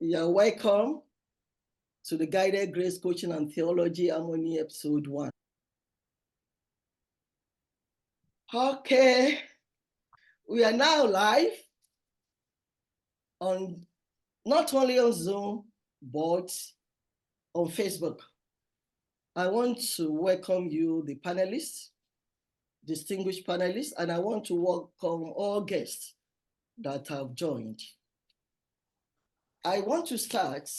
You're welcome to the Guided Grace Coaching and Theology Harmony Episode 1. Okay, we are now live on not only on Zoom, but on Facebook. I want to welcome you, the panelists, distinguished panelists, and I want to welcome all guests that have joined. I want to start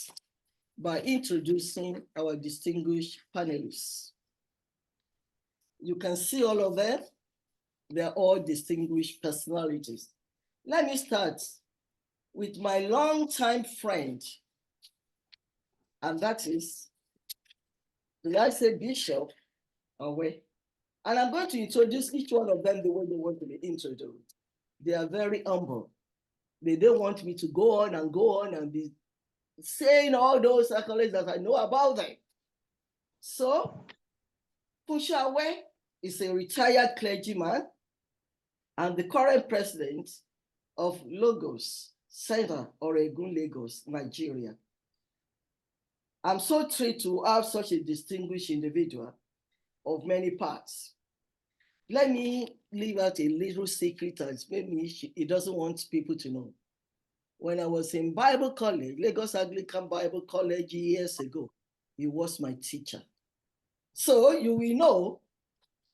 by introducing our distinguished panelists. You can see all of them. They're all distinguished personalities. Let me start with my longtime friend, and that is, did I say Bishop? Away. And I'm going to introduce each one of them the way they want to be introduced. They are very humble. They don't want me to go on and be saying all those accolades that I know about them. So, Pushawe is a retired clergyman and the current president of Logos Center, Oregun, Lagos, Nigeria. I'm so thrilled to have such a distinguished individual of many parts. Let me leave out a little secret that maybe he doesn't want people to know. When I was in Bible college, Lagos Anglican Bible College years ago, he was my teacher. So you will know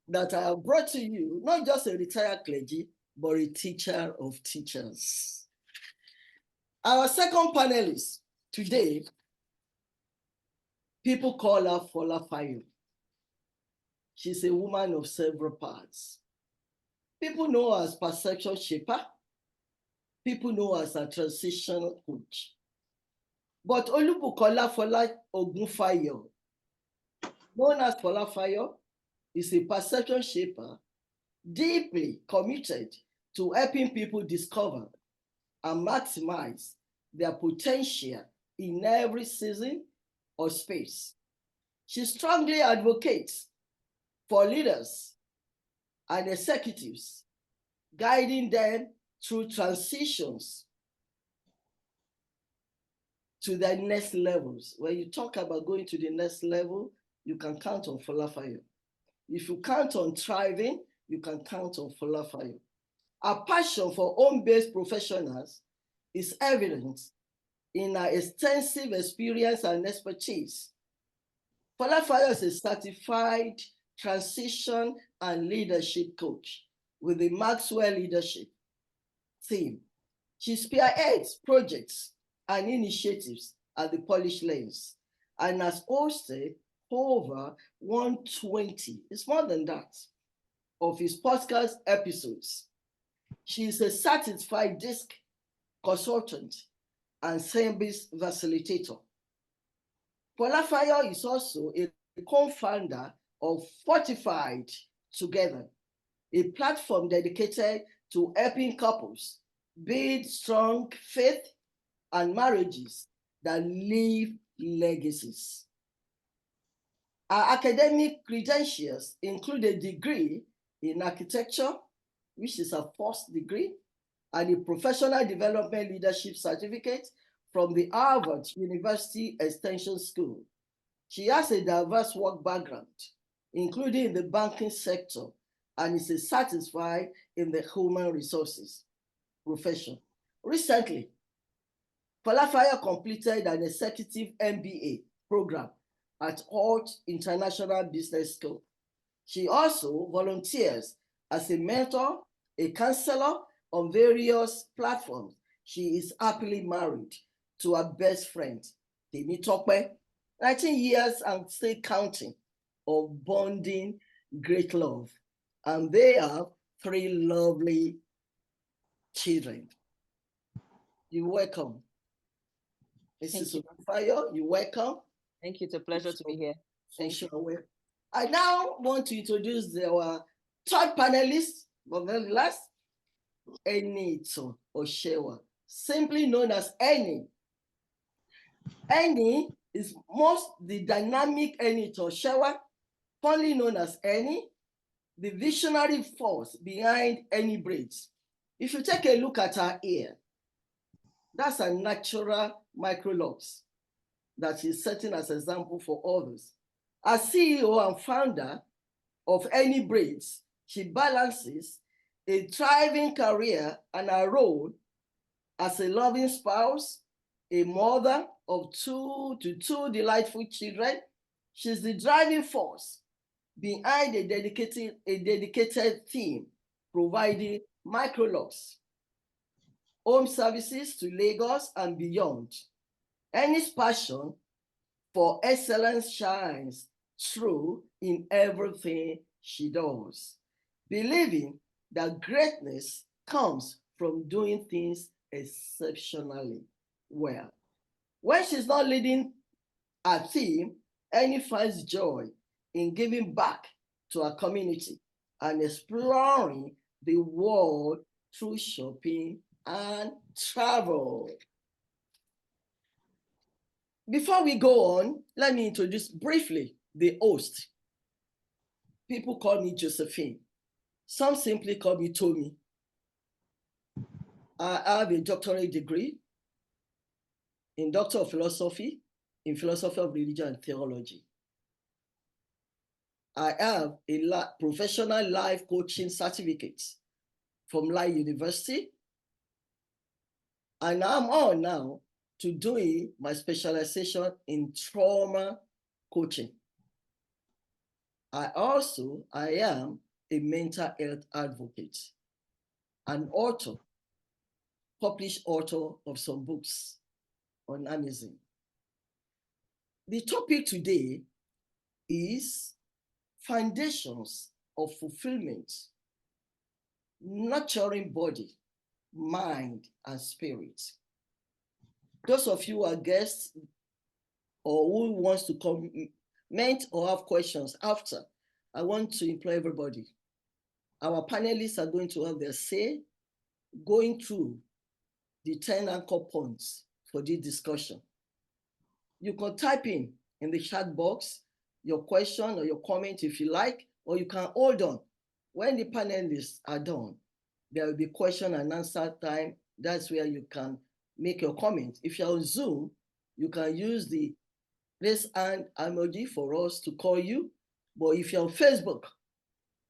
that I have brought to you not just a retired clergy, but a teacher of teachers. Our second panelist today, people call her Fola Fayo. She's a woman of several parts. People know her as perception shaper. People know her as a transitional coach. But Olubukola Fola Ogunfayo, known as Fola Fayo, is a perception shaper deeply committed to helping people discover and maximize their potential in every season or space. She strongly advocates for leaders and executives, guiding them through transitions to their next levels. When you talk about going to the next level, you can count on Fola Fayo. If you count on thriving, you can count on Fola Fayo. Our passion for home-based professionals is evident in our extensive experience and expertise. Fola Fayo is a certified transition and leadership coach with the Maxwell Leadership theme. She spearheads projects and initiatives at the Polish Lens and has hosted over 120, it's more than that, of his podcast episodes. She is a certified DISC consultant and service facilitator. Fola Fayo is also a co-founder of Fortified Together, a platform dedicated to helping couples build strong faith and marriages that leave legacies. Our academic credentials include a degree in architecture, which is her first degree, and a professional development leadership certificate from the Harvard University Extension School. She has a diverse work background, including in the banking sector, and is satisfied in the human resources profession. Recently, Fola Fayo completed an executive MBA program at Hort International Business School. She also volunteers as a mentor, a counselor on various platforms. She is happily married to her best friend, Temitope, 19 years and still counting, of bonding great love. And they have 3 lovely children. You're welcome. Mrs. Fayo, you're welcome. Thank you. It's a pleasure to be here. Thank you. I now want to introduce our third panelist, but very last, Enito Oshewa, simply known as Eni. Eni is most the dynamic Enito Oshewa, fondly known as Eni, the visionary force behind Eni Braids. If you take a look at her ear, that's a natural micrologs that she's setting as example for others. As CEO and founder of Any Braids, she balances a thriving career and her role as a loving spouse, a mother of two delightful children. She's the driving force behind a dedicated team providing micrologs, home services to Lagos and beyond. Annie's passion for excellence shines through in everything she does, believing that greatness comes from doing things exceptionally well. When she's not leading a team, Annie finds joy in giving back to her community and exploring the world through shopping and travel. Before we go on, let me introduce briefly the host. People call me Josephine. Some simply call me Tommy. I have a doctorate degree in Doctor of Philosophy in Philosophy of Religion and Theology. I have a professional life coaching certificate from Life University. And I'm on now to doing my specialization in trauma coaching. I am a mental health advocate, an author, published author of some books on Amazon. The topic today is foundations of fulfillment, nurturing body, mind, and spirit. Those of you who are guests or who wants to comment or have questions after, I want to employ everybody. Our panelists are going to have their say going through the 10 anchor points for this discussion. You can type in the chat box your question or your comment if you like, or you can hold on. When the panelists are done, there will be question and answer time. That's where you can make your comment. If you're on Zoom, you can use the raise hand emoji for us to call you. But if you're on Facebook,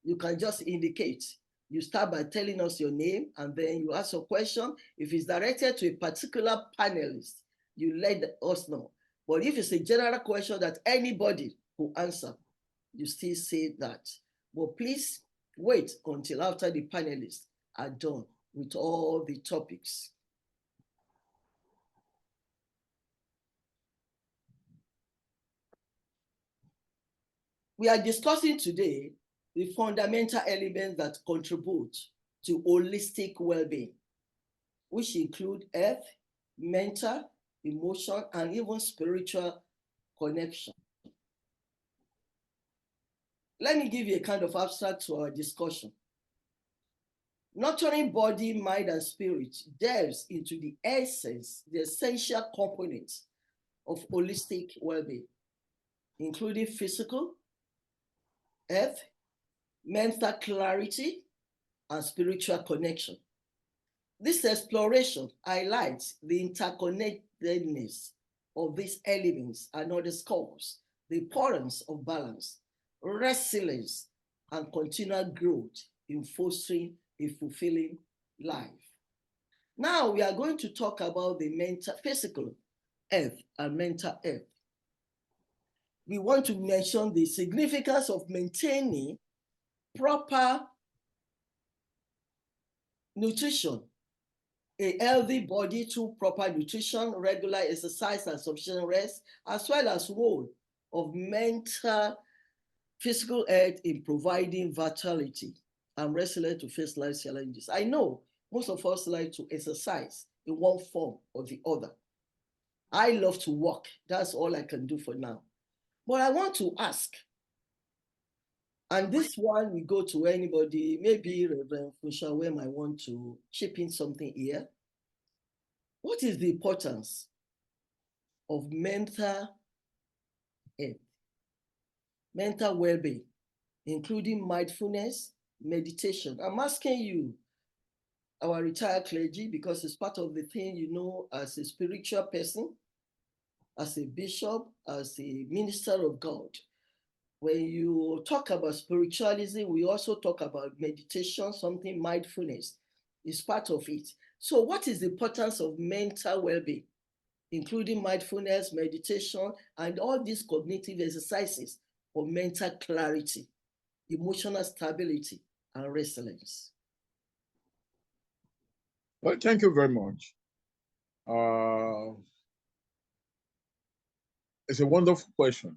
you can just indicate. You start by telling us your name and then you ask a question. If it's directed to a particular panelist, you let us know. But if it's a general question that anybody will answer, you still say that. But please wait until after the panelists are done with all the topics. We are discussing today the fundamental elements that contribute to holistic well-being, which include health, mental, emotion, and even spiritual connection. Let me give you a kind of abstract to our discussion. Nurturing body, mind, and spirit delves into the essence, the essential components of holistic well-being, including physical, health, mental clarity, and spiritual connection. This exploration highlights the interconnectedness of these elements and underscores the importance of balance, resilience, and continual growth in fostering a fulfilling life. Now we are going to talk about the physical health and mental health. We want to mention the significance of maintaining proper nutrition, a healthy body through proper nutrition, regular exercise, and sufficient rest, as well as role of mental, physical health in providing vitality and resilience to face life challenges. I know most of us like to exercise in one form or the other. I love to walk. That's all I can do for now. But I want to ask, and this one we go to anybody, maybe Reverend Funshawe might want to chip in something here. What is the importance of mental health, mental well-being, including mindfulness, meditation? I'm asking you, our retired clergy, because it's part of the thing you know as a spiritual person. as a bishop, as a minister of God. When you talk about spiritualism, we also talk about meditation, something mindfulness is part of it. So what is the importance of mental well-being, including mindfulness, meditation, and all these cognitive exercises for mental clarity, emotional stability, and resilience? Well, thank you very much. It's a wonderful question.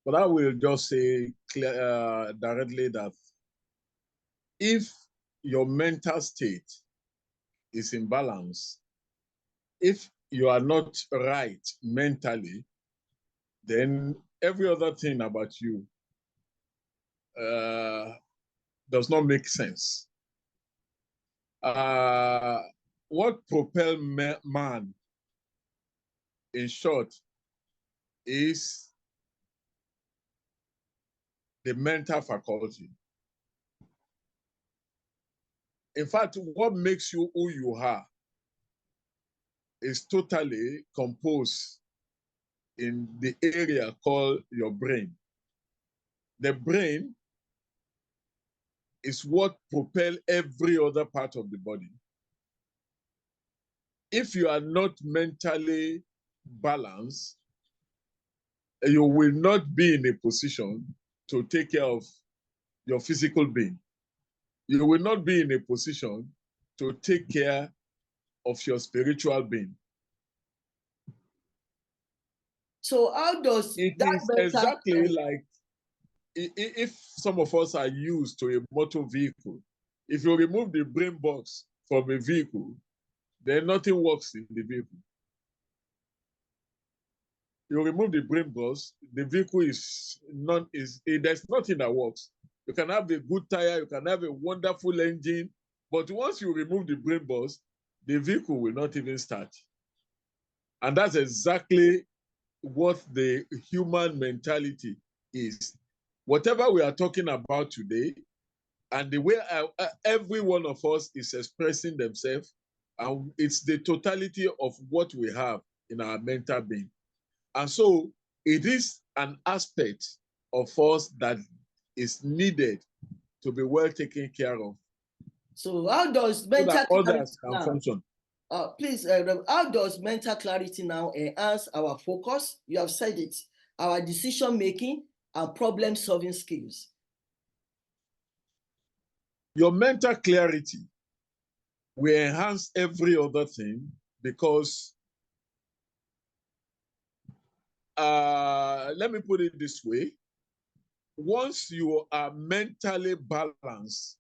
But I will just say directly that if your mental state is in balance, if you are not right mentally, then every other thing about you does not make sense. What propels man, in short, is the mental faculty. In fact, what makes you who you are is totally composed in the area called your brain. The brain is what propels every other part of the body. If you are not mentally balanced, you will not be in a position to take care of your physical being. You will not be in a position to take care of your spiritual being. So how does It that is mental exactly like if some of us are used to a motor vehicle. If you remove the brain box from a vehicle, then nothing works in the vehicle. You remove the brain box, the vehicle there's nothing that works. You can have a good tire, you can have a wonderful engine, but once you remove the brain box, the vehicle will not even start. And that's exactly what the human mentality is. Whatever we are talking about today, and the way every one of us is expressing themselves, and it's the totality of what we have in our mental being. And so it is an aspect of us that is needed to be well taken care of. So how does So mental that others clarity can now, function. please, how does mental clarity now enhance our focus? You have said it, our decision making and problem solving skills. Your mental clarity will enhance every other thing because, let me put it this way, once you are mentally balanced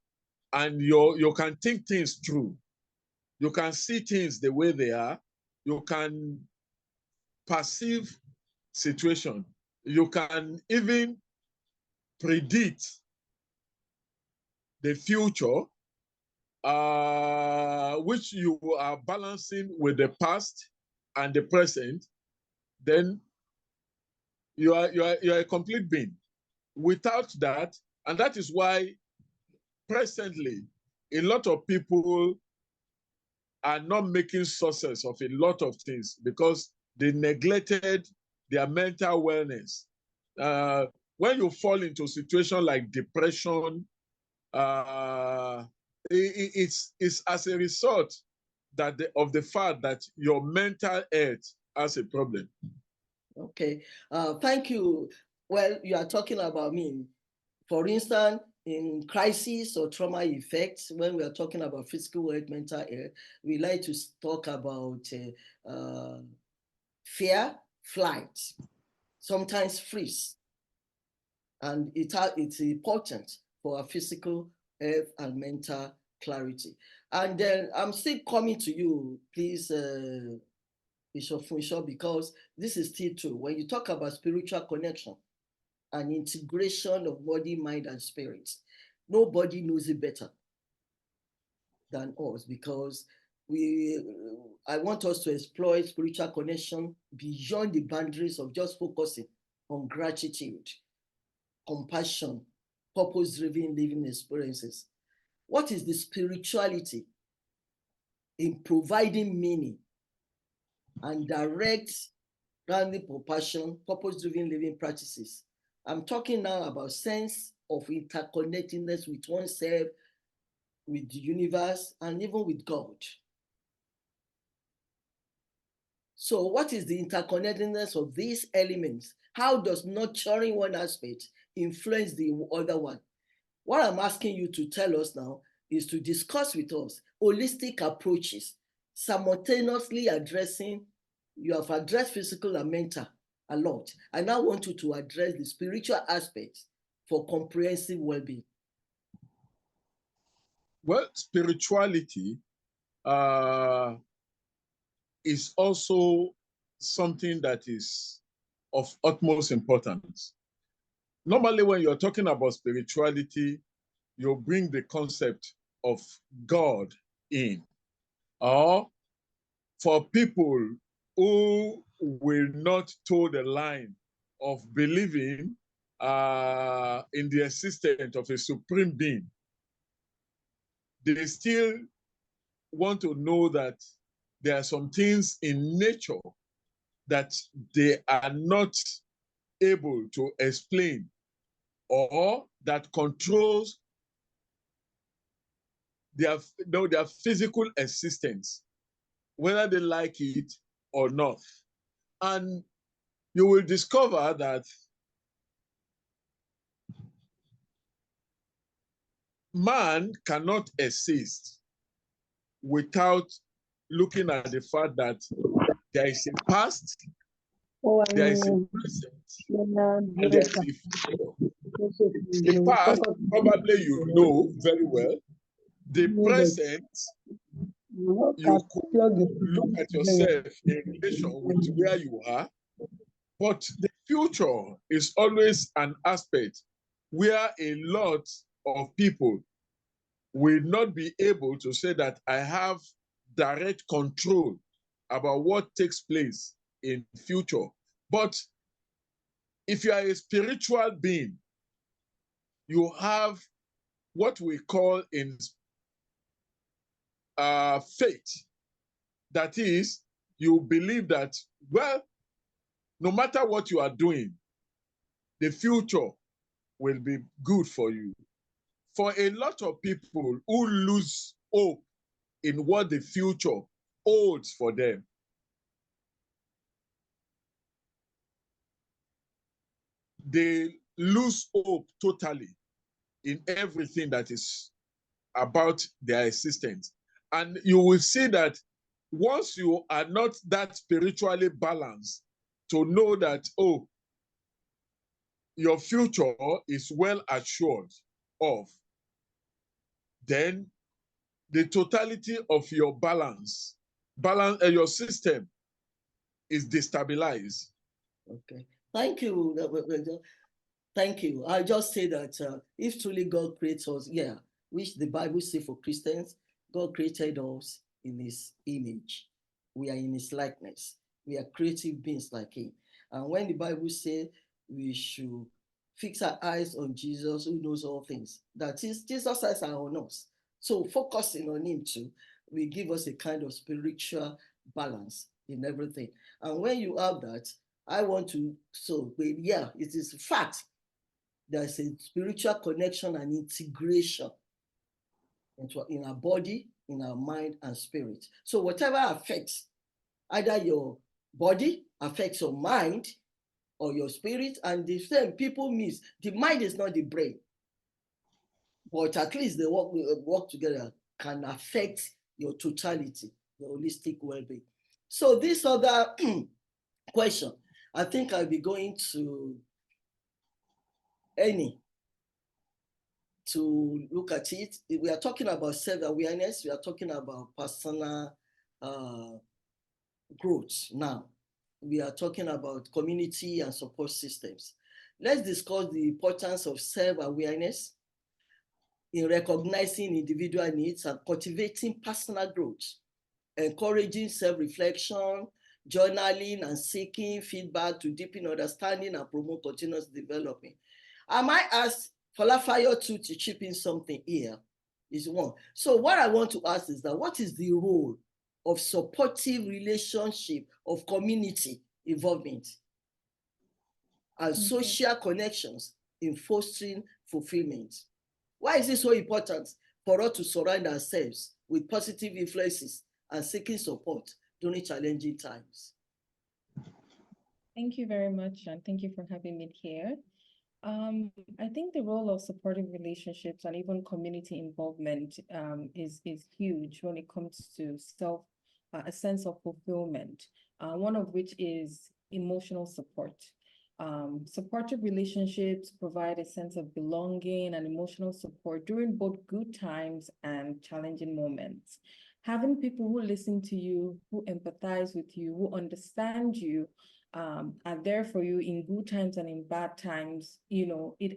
and you can think things through, you can see things the way they are, you can perceive situation, you can even predict the future, which you are balancing with the past and the present, then you are a complete being. Without that, and that is why presently a lot of people are not making success of a lot of things because they neglected their mental wellness. When you fall into a situation like depression, it's as a result of the fact that your mental health has a problem. Okay, thank you. Well, you are talking about me. For instance, in crisis or trauma effects, when we are talking about physical health, mental health, we like to talk about fear, flight, sometimes freeze. And it's important for our physical health and mental clarity. And then I'm still coming to you, please, Bishop Funshaw, because this is still true. When you talk about spiritual connection and integration of body, mind, and spirit, nobody knows it better than us because I want us to explore spiritual connection beyond the boundaries of just focusing on gratitude, compassion, purpose-driven living experiences. What is the spirituality in providing meaning and direct grounding for passion, purpose-driven living practices. I'm talking now about sense of interconnectedness with oneself, with the universe, and even with God. So what is the interconnectedness of these elements? How does nurturing one aspect influence the other one? What I'm asking you to tell us now is to discuss with us holistic approaches, simultaneously addressing, you have addressed physical and mental a lot. I now want you to address the spiritual aspects for comprehensive well-being. Well, spirituality is also something that is of utmost importance. Normally, when you're talking about spirituality, you bring the concept of God in. Or for people who will not toe the line of believing in the existence of a supreme being, they still want to know that there are some things in nature that they are not able to explain or that controls their physical existence, whether they like it or not. And you will discover that man cannot exist without looking at the fact that there is a past, there is a present, and there is a future. The past, probably you know very well. The present, you could look at yourself in relation with where you are. But the future is always an aspect where a lot of people will not be able to say that I have direct control about what takes place in future. But if you are a spiritual being, you have what we call in faith. That is, you believe that, well, no matter what you are doing, the future will be good for you. For a lot of people who lose hope in what the future holds for them, they lose hope totally in everything that is about their existence. And you will see that once you are not that spiritually balanced to know that, oh, your future is well assured of, then the totality of your your system is destabilized. Okay, thank you. Thank you. I just say that if truly God creates us, yeah, which the Bible says for Christians, God created us in his image. We are in his likeness. We are creative beings like him. And when the Bible says we should fix our eyes on Jesus who knows all things, that is, Jesus' eyes are on us. So focusing on him too will give us a kind of spiritual balance in everything. And when you have that, I want to, so, yeah, it is fact. There's a spiritual connection and integration in our body, in our mind and spirit. So whatever affects either your body, affects your mind or your spirit, and the same people miss. The mind is not the brain, but at least they work together, can affect your totality, your holistic well-being. So this other question, I think I'll be going to Annie to look at it. We are talking about self-awareness. We are talking about personal growth now. We are talking about community and support systems. Let's discuss the importance of self-awareness in recognizing individual needs and cultivating personal growth, encouraging self-reflection, journaling, and seeking feedback to deepen understanding and promote continuous development. I might ask Falafayo too to chip in something here, is one. So what I want to ask is that what is the role of supportive relationship of community involvement and social connections in fostering fulfillment. Why is it so important for us to surround ourselves with positive influences and seeking support during challenging times? Thank you very much, and thank you for having me here. I think the role of supportive relationships and even community involvement is huge when it comes to a sense of fulfillment. One of which is emotional support. Supportive relationships provide a sense of belonging and emotional support during both good times and challenging moments. Having people who listen to you, who empathize with you, who understand you, are there for you in good times and in bad times, it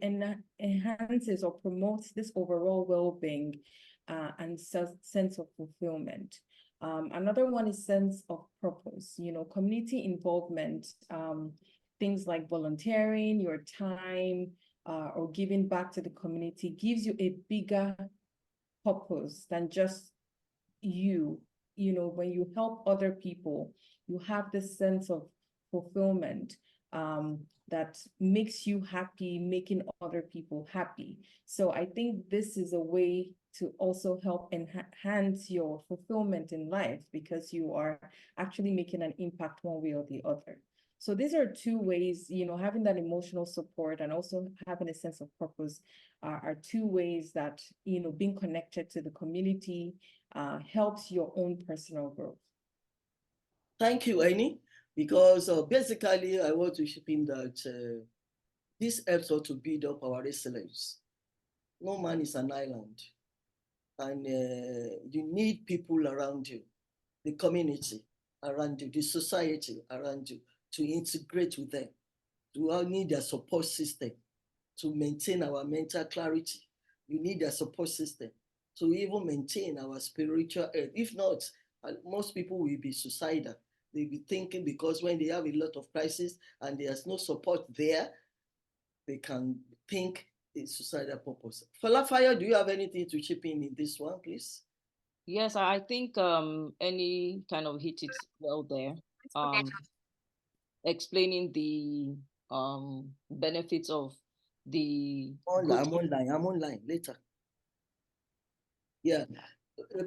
enhances or promotes this overall well-being and sense of fulfillment. Another one is sense of purpose, community involvement, things like volunteering, your time, or giving back to the community gives you a bigger purpose than just you. When you help other people, you have this sense of fulfillment that makes you happy, making other people happy. So I think this is a way to also help enhance your fulfillment in life, because you are actually making an impact one way or the other. So these are two ways, having that emotional support and also having a sense of purpose are two ways that, being connected to the community helps your own personal growth. Thank you, Annie, because basically I want to chip in that this helps us to build up our resilience. No man is an island, and you need people around you, the community around you, the society around you, to integrate with them. We all need their support system to maintain our mental clarity. You need their support system to even maintain our spiritual health. If not, most people will be suicidal. They'll be thinking, because when they have a lot of crisis and there's no support there, they can think it's suicidal purpose. Falafaya, do you have anything to chip in this one, please? Yes, I think any kind of hit it well there. Explaining the benefits of the good. I'm online later. Yeah.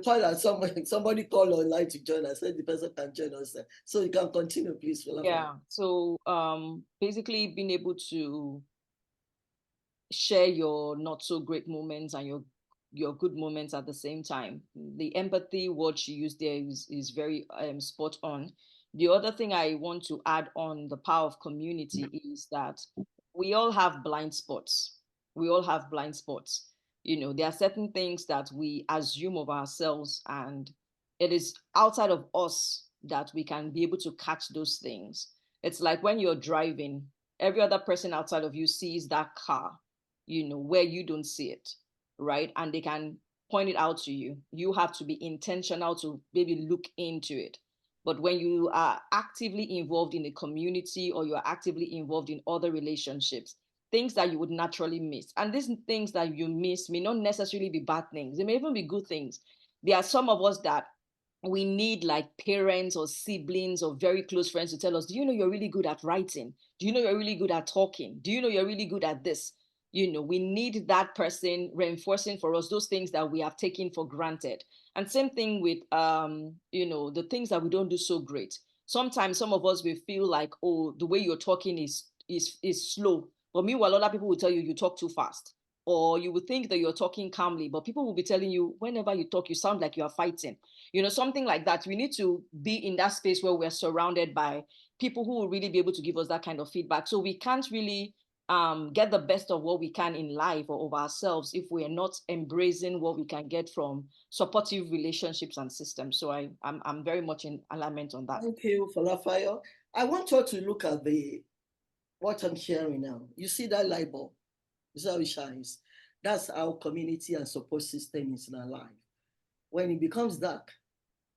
Paula, somebody called online to join us. Said the person can join us. So you can continue, please. Yeah. So basically being able to share your not so great moments and your good moments at the same time. The empathy word she used there is very spot on. The other thing I want to add on the power of community is that we all have blind spots. We all have blind spots. There are certain things that we assume of ourselves, and it is outside of us that we can be able to catch those things. It's like when you're driving, every other person outside of you sees that car, where you don't see it, right? And they can point it out to you. You have to be intentional to maybe look into it. But when you are actively involved in a community or you are actively involved in other relationships, things that you would naturally miss. And these things that you miss may not necessarily be bad things. They may even be good things. There are some of us that we need like parents or siblings or very close friends to tell us, do you know you're really good at writing? Do you know you're really good at talking? Do you know you're really good at this? We need that person reinforcing for us those things that we have taken for granted. And same thing with the things that we don't do so great. Sometimes some of us will feel like, oh, the way you're talking is slow, but meanwhile other people will tell you you talk too fast, or you would think that you're talking calmly, but people will be telling you whenever you talk you sound like you are fighting, something like that. We need to be in that space where we're surrounded by people who will really be able to give us that kind of feedback, so we can't really get the best of what we can in life or of ourselves if we are not embracing what we can get from supportive relationships and systems. So I'm very much in alignment on that. Thank you, Falafaya. I want you to look at what I'm sharing now. You see that light bulb? You see how it shines? That's our community and support system is in our life. When it becomes dark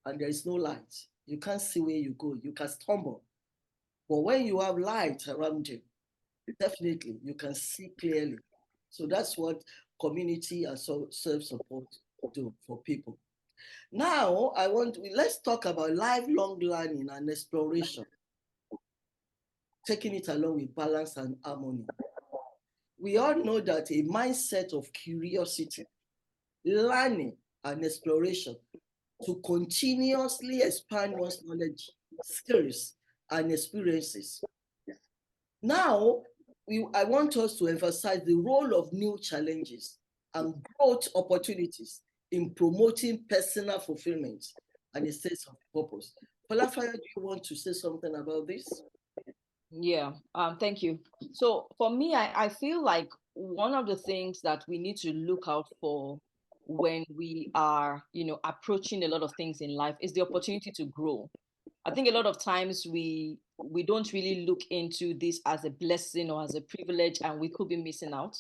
and there is no light, you can't see where you go. You can stumble. But when you have light around you, definitely you can see clearly. So that's what community and self-support do for people. Now let's talk about lifelong learning and exploration. taking it along with balance and harmony. We all know that a mindset of curiosity, learning, and exploration to continuously expand one's knowledge, skills, and experiences. Now, I want us to emphasize the role of new challenges and growth opportunities in promoting personal fulfillment and a sense of purpose. Falafaya, do you want to say something about this? Yeah, thank you. So for me, I feel like one of the things that we need to look out for when we are, approaching a lot of things in life is the opportunity to grow. I think a lot of times we don't really look into this as a blessing or as a privilege, and we could be missing out.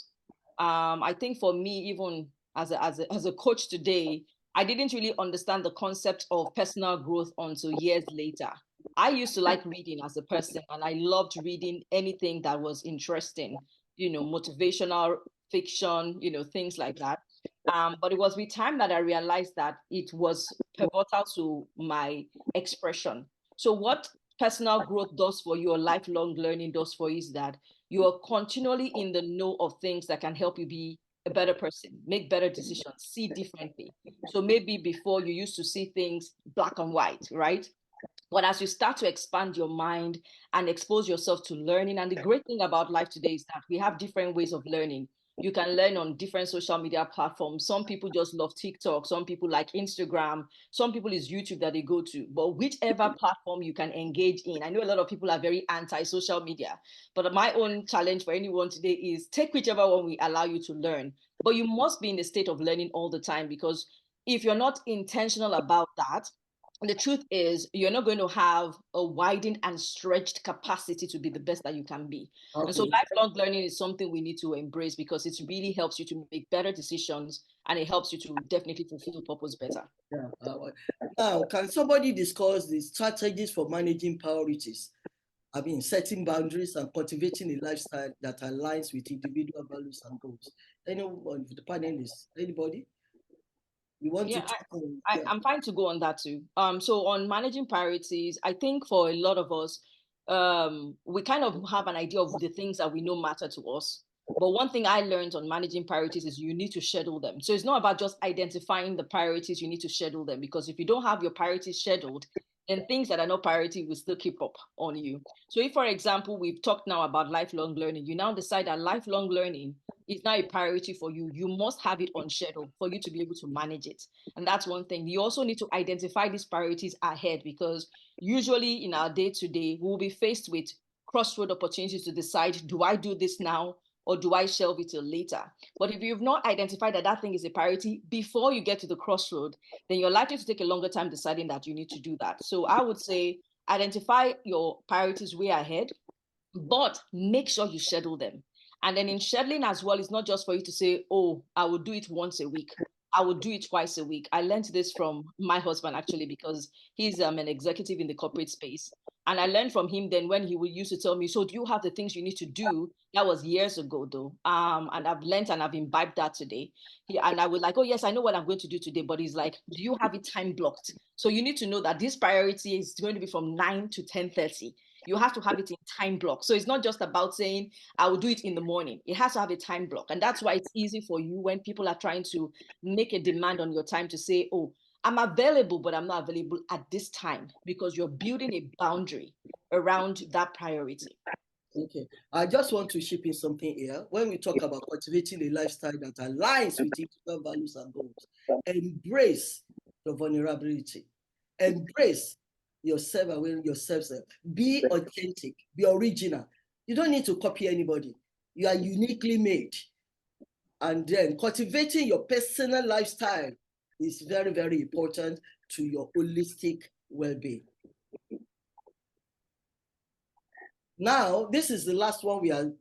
I think for me, even as a coach today, I didn't really understand the concept of personal growth until years later. I used to like reading as a person, and I loved reading anything that was interesting, motivational fiction, things like that. But it was with time that I realized that it was pivotal to my expression. So, what personal growth does for you, or lifelong learning does for you, is that you are continually in the know of things that can help you be a better person, make better decisions, see differently. So, maybe before you used to see things black and white, right? But as you start to expand your mind and expose yourself to learning, and the great thing about life today is that we have different ways of learning. You can learn on different social media platforms. Some people just love TikTok, some people like Instagram, some people is YouTube that they go to. But whichever platform you can engage in, I know a lot of people are very anti-social media, but my own challenge for anyone today is take whichever one we allow you to learn. But you must be in the state of learning all the time, because if you're not intentional about that, the truth is you're not going to have a widened and stretched capacity to be the best that you can be. Okay. And so lifelong learning is something we need to embrace, because it really helps you to make better decisions, and it helps you to definitely fulfill purpose better. Yeah. Now, can somebody discuss the strategies for managing priorities? I mean, setting boundaries and cultivating a lifestyle that aligns with individual values and goals. Anyone, the panelists, anybody? You want to talk on, I'm fine to go on that too. So on managing priorities, I think for a lot of us, we kind of have an idea of the things that we know matter to us. But one thing I learned on managing priorities is you need to schedule them. So it's not about just identifying the priorities, you need to schedule them, because if you don't have your priorities scheduled, then things that are not priority will still keep up on you. So if, for example, we've talked now about lifelong learning, you now decide that lifelong learning is now a priority for you, you must have it on schedule for you to be able to manage it. And that's one thing. You also need to identify these priorities ahead, because usually in our day-to-day, we'll be faced with crossroad opportunities to decide, do I do this now or do I shelve it till later? But if you've not identified that that thing is a priority before you get to the crossroad, then you're likely to take a longer time deciding that you need to do that. So I would say identify your priorities way ahead, but make sure you schedule them. And then in scheduling as well, it's not just for you to say, oh, I will do it once a week. I will do it twice a week. I learned this from my husband, actually, because he's an executive in the corporate space. And I learned from him then when he would used to tell me, so do you have the things you need to do? That was years ago, though. And I've learned and I've imbibed that today. And I was like, oh, yes, I know what I'm going to do today. But he's like, do you have it time blocked? So you need to know that this priority is going to be from 9 to 10:30. You have to have it in time block. So it's not just about saying, I will do it in the morning. It has to have a time block. And that's why it's easy for you when people are trying to make a demand on your time to say, oh, I'm available, but I'm not available at this time, because you're building a boundary around that priority. Okay, I just want to chip in something here. When we talk about cultivating a lifestyle that aligns with individual values and goals, embrace your vulnerability, embrace yourself and yourself. Be authentic, be original. You don't need to copy anybody. You are uniquely made. And then cultivating your personal lifestyle is very, very important to your holistic well-being. Now, this is the last one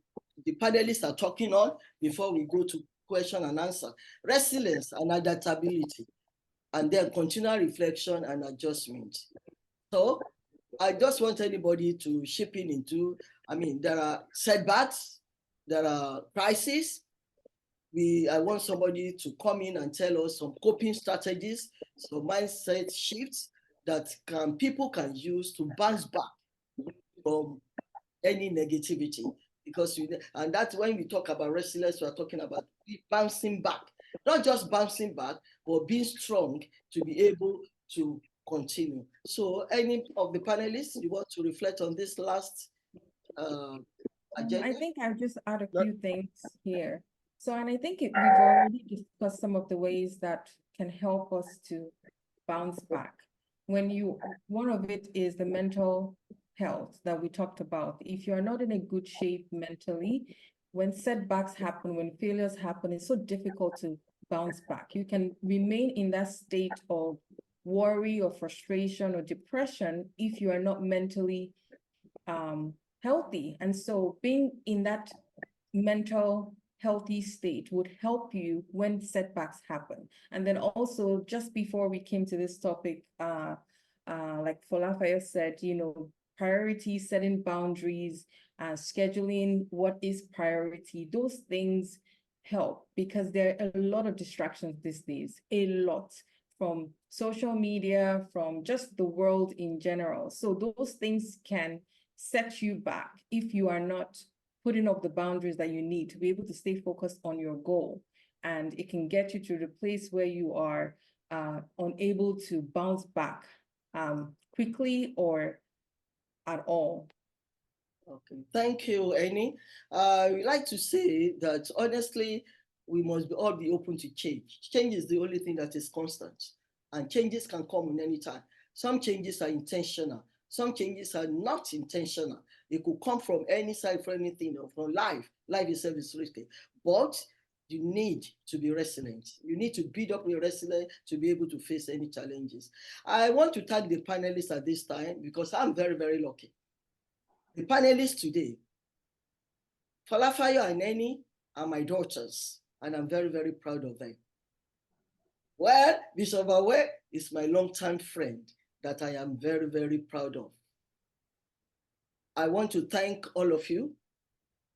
the panelists are talking on before we go to question and answer. Resilience and adaptability, and then continual reflection and adjustment. So I just want anybody to chip in into, there are setbacks, there are crises. I want somebody to come in and tell us some coping strategies, some mindset shifts that people can use to bounce back from any negativity, because and that's when we talk about resilience, we are talking about bouncing back, not just bouncing back, but being strong to be able to continue. So any of the panelists, you want to reflect on this last agenda? I think I'll just add a few things here. So, and I think we've already discussed some of the ways that can help us to bounce back. One of it is the mental health that we talked about. If you're not in a good shape mentally, when setbacks happen, when failures happen, it's so difficult to bounce back. You can remain in that state of worry or frustration or depression if you are not mentally healthy. And so being in that mental healthy state would help you when setbacks happen. And then also, just before we came to this topic, like Folafayo said, priorities, setting boundaries, scheduling what is priority, those things help because there are a lot of distractions these days, a lot, from social media, from just the world in general. So those things can set you back if you are not putting up the boundaries that you need to be able to stay focused on your goal. And it can get you to the place where you are unable to bounce back quickly or at all. Okay, thank you, Annie. I would like to say that honestly, we must all be open to change. Change is the only thing that is constant, and changes can come in any time. Some changes are intentional, some changes are not intentional. It could come from any side, from anything, or from life. Life itself is risky, but you need to be resilient. You need to build up your resilience to be able to face any challenges. I want to thank the panelists at this time because I'm very, very lucky. The panelists today, Falafayo and Eni, are my daughters, and I'm very, very proud of them. Well, Bishop Awe is my longtime friend that I am very, very proud of. I want to thank all of you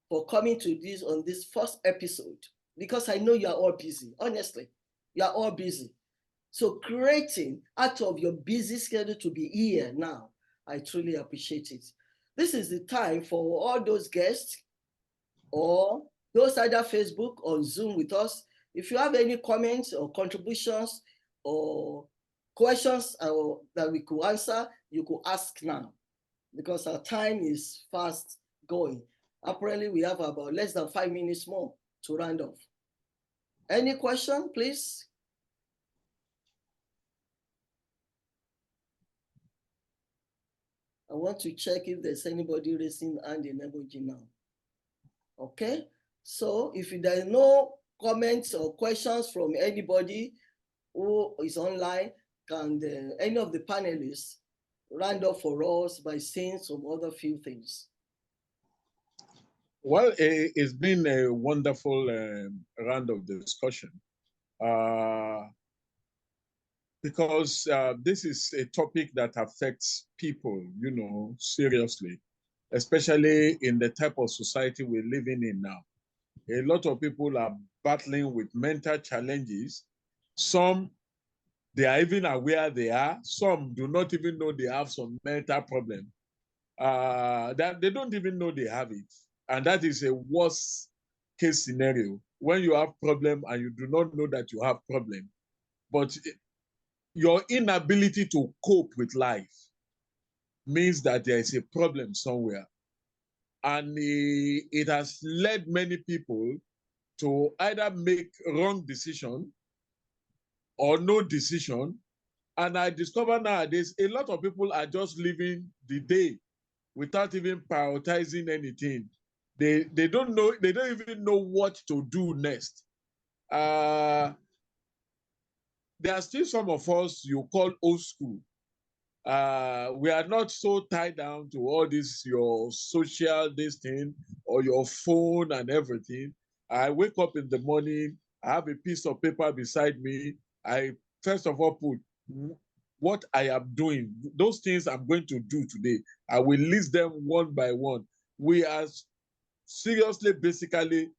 for coming to this on this first episode, because I know you are all busy. Honestly, you are all busy. So creating out of your busy schedule to be here now, I truly appreciate it. This is the time for all those guests or those either Facebook or Zoom with us. If you have any comments or contributions or questions that we could answer, you could ask now, because our time is fast going. Apparently, we have about less than 5 minutes more to round off. Any question, please? I want to check if there's anybody raising hand in emoji now. Okay, so if there are no comments or questions from anybody who is online, can any of the panelists round up for us by saying some other few things? Well, it's been a wonderful round of discussion because this is a topic that affects people, seriously, especially in the type of society we're living in now. A lot of people are battling with mental challenges. Some, they are even aware they are. Some do not even know they have some mental problem. That they don't even know they have it. And that is a worst case scenario when you have problem and you do not know that you have problem. But your inability to cope with life means that there is a problem somewhere. And it has led many people to either make wrong decision or no decision. And I discover nowadays a lot of people are just living the day without even prioritizing anything. They don't know, they don't even know what to do next. There are still some of us you call old school. We are not so tied down to all this, your social this thing or your phone and everything. I wake up in the morning, I have a piece of paper beside me. I first of all put what I am doing, those things I'm going to do today. I will list them one by one. We are seriously, basically,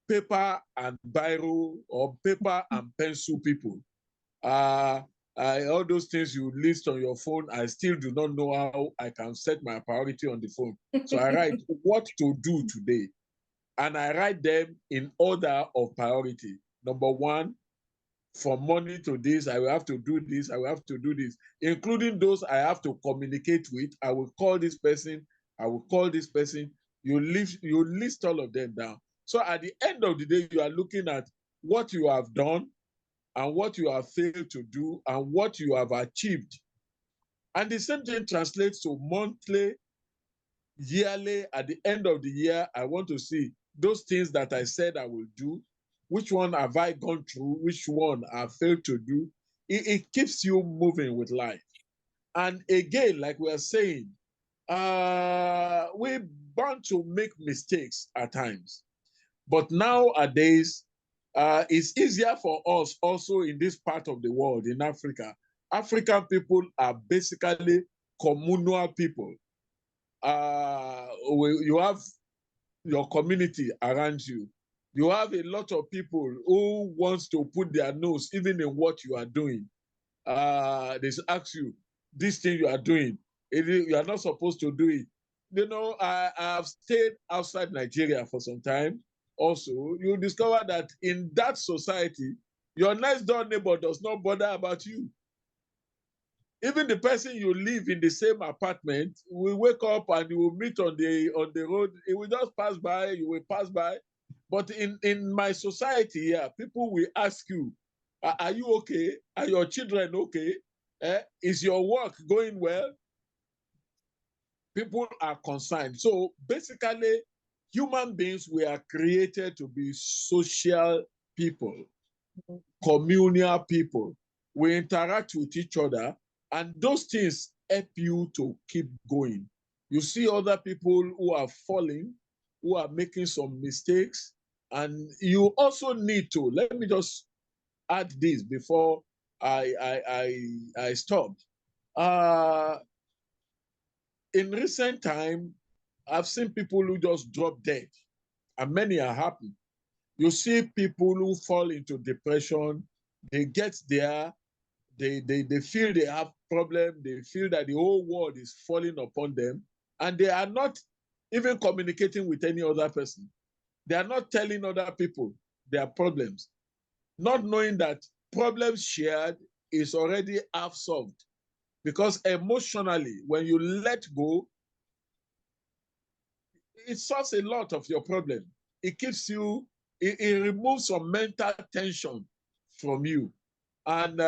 paper and biro or paper and pencil people. All those things you list on your phone, I still do not know how I can set my priority on the phone. So I write what to do today. And I write them in order of priority. Number one, from money to this, I will have to do this, I will have to do this, including those I have to communicate with. I will call this person, I will call this person. You list all of them down. So at the end of the day, you are looking at what you have done and what you have failed to do and what you have achieved. And the same thing translates to monthly, yearly. At the end of the year, I want to see those things that I said I will do. Which one have I gone through? Which one I failed to do? It keeps you moving with life. And again, like we are saying, we're bound to make mistakes at times. But nowadays, it's easier for us also in this part of the world, in Africa. African people are basically communal people. You have your community around you. You have a lot of people who wants to put their nose even in what you are doing. They ask you, this thing you are doing, you are not supposed to do it. You know, I have stayed outside Nigeria for some time. Also, you discover that in that society, your next door neighbor does not bother about you. Even the person you live in the same apartment will wake up and you will meet on the road. It will just pass by, you will pass by. But in my society here, people will ask you, are you okay? Are your children okay? Is your work going well? People are concerned. So basically, human beings were created to be social people, communal people. We interact with each other, and those things help you to keep going. You see other people who are falling, who are making some mistakes, and you also need to, let me just add this before I stop. In recent time, I've seen people who just drop dead, and many are happy. You see people who fall into depression, they get there, they feel they have problem, they feel that the whole world is falling upon them, and they are not even communicating with any other person. They are not telling other people their problems, not knowing that problems shared is already half solved. Because emotionally, when you let go, it solves a lot of your problem. It keeps you, it removes some mental tension from you. And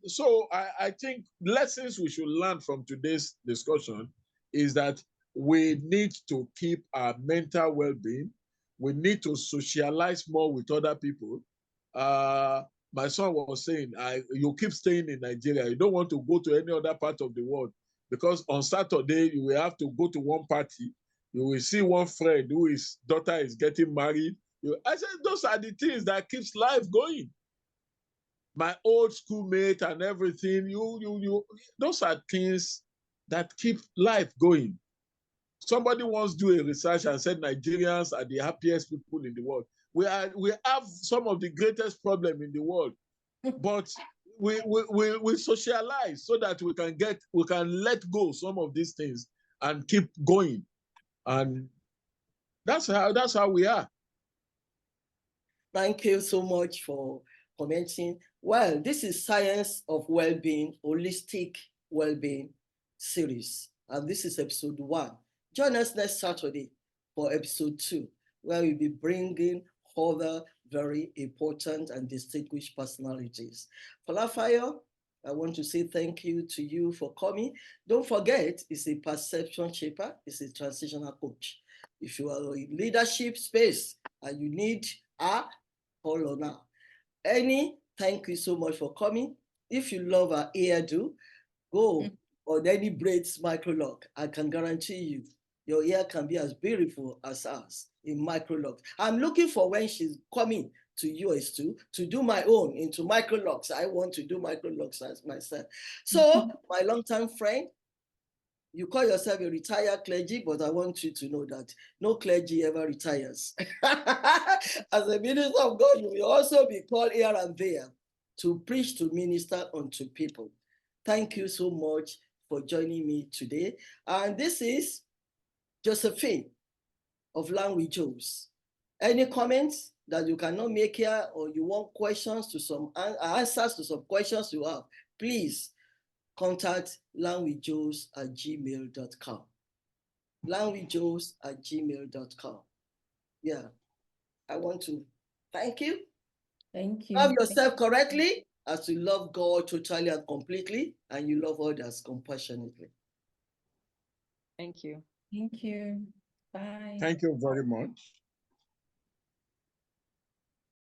so I think lessons we should learn from today's discussion is that we need to keep our mental well-being. We need to socialize more with other people. My son was saying, you keep staying in Nigeria. You don't want to go to any other part of the world because on Saturday, you will have to go to one party. You will see one friend whose daughter is getting married. I said, those are the things that keeps life going. My old schoolmate and everything, those are things that keep life going. Somebody once do a research and said Nigerians are the happiest people in the world. We have some of the greatest problem in the world, but we socialize so that we can let go some of these things and keep going. And that's how we are. Thank you so much for commenting. Well, this is Science of Wellbeing, Holistic Wellbeing series. And this is episode 1. Join us next Saturday for episode 2, where we'll be bringing other very important and distinguished personalities. Falafayo, I want to say thank you to you for coming. Don't forget, it's a perception shaper, it's a transitional coach. If you are in leadership space and you need a call on now. Annie, thank you so much for coming. If you love our hairdo, go on any braids microlock. I can guarantee you your hair can be as beautiful as ours in microlocks. I'm looking for when she's coming to US to do my own into microlocks. I want to do microlocks as myself. So my longtime friend, you call yourself a retired clergy, but I want you to know that no clergy ever retires. As a minister of God, you will also be called here and there. to preach, to minister unto people. Thank you so much for joining me today. And this is Josephine of Language Jobs. Any comments that you cannot make here, or you want questions to some answers to some questions you have, please contact languagejobs@gmail.com. languagejobs@gmail.com. Yeah, I want to thank you. Thank you. Love yourself correctly as you love God totally and completely, and you love others compassionately. Thank you. Thank you. Bye. Thank you very much.